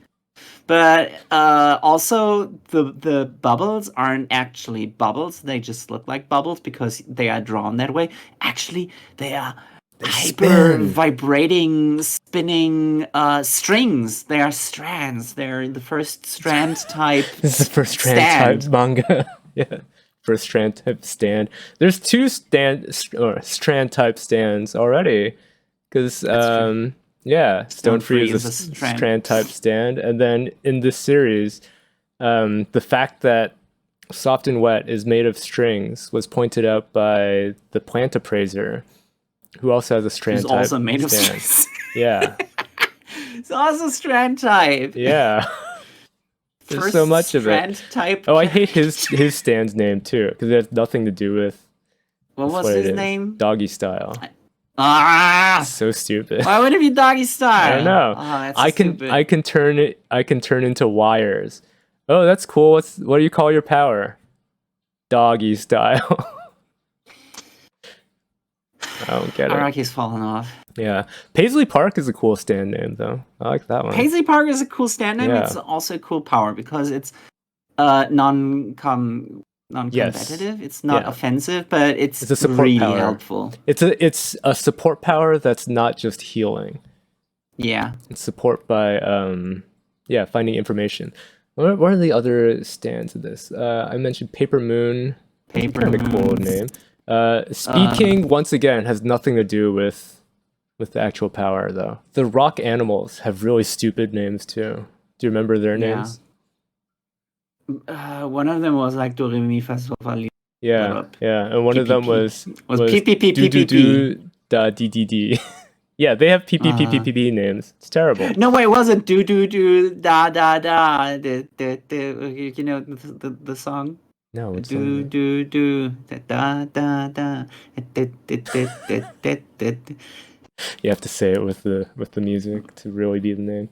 But also, the bubbles aren't actually bubbles. They just look like bubbles because they are drawn that way. Actually, they are hyper vibrating, spinning strings. They are strands. They're the first strand type. This is the first strand type manga. Yeah, first strand type stand. There's 2 strand type stands already, because Stone Free is a strand type stand, and then in this series, the fact that Soft and Wet is made of strings was pointed out by the plant appraiser, who also has a strand type. Who's also made of strings. Yeah. It's also strand type. Yeah. There's so much of it. Type. Oh, I hate his stand's name too, because it has nothing to do with. What was his name? Doggy Style. So stupid. Why would it be Doggy Style? I don't know. I can turn into wires. Oh, that's cool. What do you call your power? Doggy Style. I don't get it. Araki's falling off. Yeah. Paisley Park is a cool stand name, though. I like that one. Paisley Park is a cool stand name. Yeah. It's also a cool power because it's non-competitive. It's not offensive, but it's a support really power. Helpful. It's a support power that's not just healing. Yeah. It's support by finding information. What are the other stands of this? I mentioned Paper Moon. Kind of cool name. Speed King, once again, has nothing to do with the actual power, though. The rock animals have really stupid names, too. Do you remember their names? One of them was like Do Re Mi Fa Sol Fa Li. Yeah, and one of them was P P P P P P Da D D D. Yeah, they have P P P P P P names. It's terrible. No, wait, it wasn't Do Do Do Da Da Da. You know the song? No, it's do da da da. You have to say it with the music to really be the name.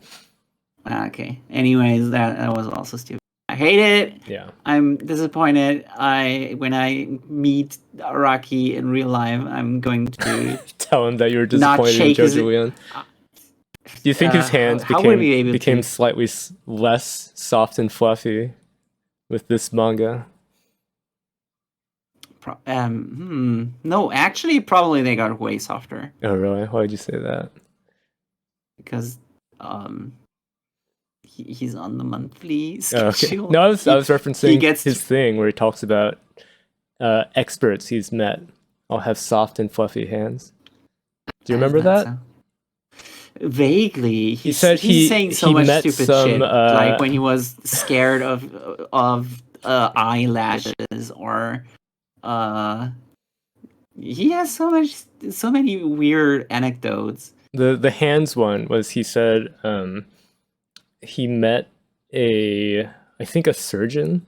Okay. Anyways, that was also stupid. I hate it. Yeah. I'm disappointed. When I meet Araki in real life, I'm going to tell him that you're disappointed in JoJolion. Do you think his hands became slightly less soft and fluffy with this manga? No, actually, probably they got way softer. Oh, really? Why did you say that? Because he's on the monthly schedule. Okay. No, I was referencing his thing where he talks about experts he's met all have soft and fluffy hands. Do you remember that? Vaguely. He's saying so much stupid shit. Like when he was scared of eyelashes or he has so many weird anecdotes. The hands one was, he said he met I think a surgeon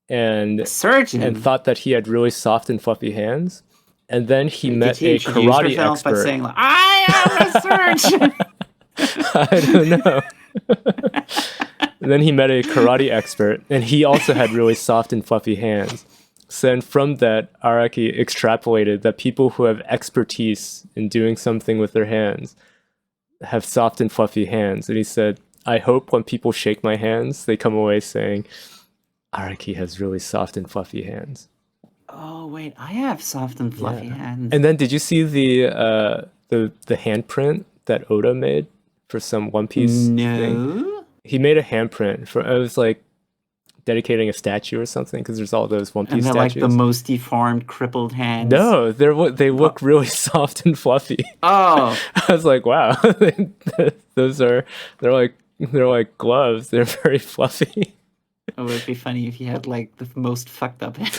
and thought that he had really soft and fluffy hands, and then he met a karate expert by saying like, I am a surgeon. I don't know. And then he met a karate expert, and he also had really soft and fluffy hands. So then from that, Araki extrapolated that people who have expertise in doing something with their hands have soft and fluffy hands. And he said, I hope when people shake my hands, they come away saying, Araki has really soft and fluffy hands. Oh wait, I have soft and fluffy hands. And then did you see the handprint that Oda made for some One Piece thing? He made a handprint for, it was like dedicating a statue or something, because there's all those One Piece statues. Like the most deformed, crippled hands. No, they look really soft and fluffy. Oh, I was like, wow, they're like gloves. They're very fluffy. It would be funny if he had like the most fucked up hands.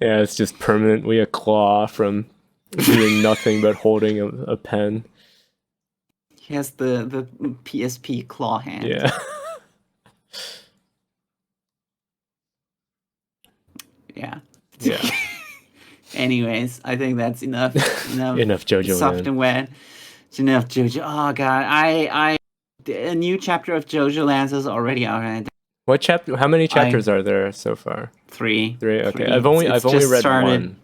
Yeah, it's just permanently a claw from doing nothing but holding a pen. He has the PSP claw hand. Yeah. Yeah. Yeah. Anyways, I think that's enough. Enough JoJo. Soft and wet. It's enough JoJo. Oh god, a new chapter of JoJolion is already out. What chapter? How many chapters are there so far? 3. 3. Okay, 3. I've only read started.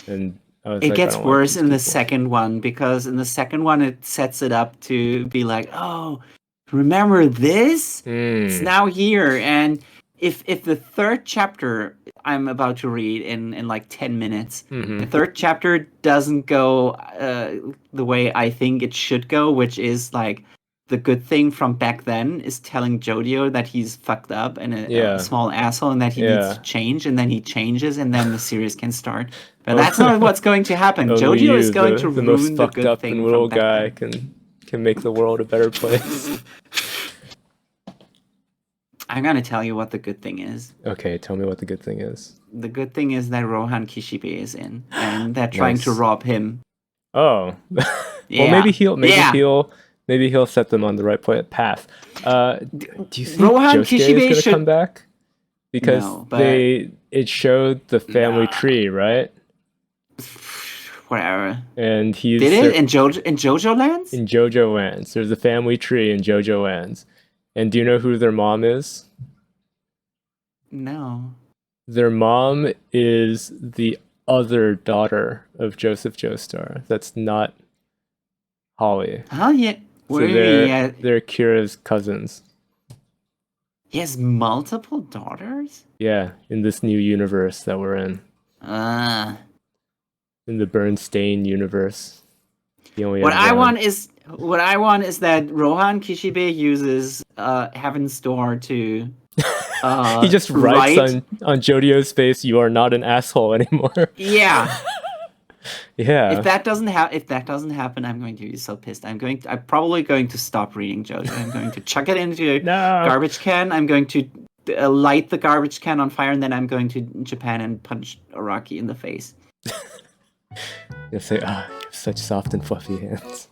1, and it gets worse in the second one, because in the second one it sets it up to be like, oh, remember this? It's now here. And if the third chapter I'm about to read in like 10 minutes, the third chapter doesn't go the way I think it should go, which is like the good thing from back then is telling JoJo that he's fucked up and a small asshole and that he needs to change, and then he changes, and then the series can start. But that's not what's going to happen. JoJo is going to ruin most the fucked good up thing and little from guy back then. can make the world a better place. I'm gonna tell you what the good thing is. Okay, tell me what the good thing is. The good thing is that Rohan Kishibe is in, and they're trying to rob him. Oh, well, maybe he'll set them on the right path. Do you think Rohan Josuke Kishibe is gonna come back? Because it showed the family tree, right? Whatever. And did it in JoJo lands? In JoJo lands, there's a family tree in JoJo lands. And do you know who their mom is? No. Their mom is the other daughter of Joseph Joestar. That's not Holly. Oh, yeah. So they're Kira's cousins. He has multiple daughters? Yeah, in this new universe that we're in. In the Bernstein universe. What I want is that Rohan Kishibe uses Heaven's Door to he just writes on Jodio's face, "You are not an asshole anymore." Yeah. Yeah. If that doesn't happen, I'm going to be so pissed. I'm probably going to stop reading JoJo. I'm going to chuck it into a garbage can. I'm going to light the garbage can on fire, and then I'm going to Japan and punch Araki in the face. You'll say, you have such soft and fluffy hands.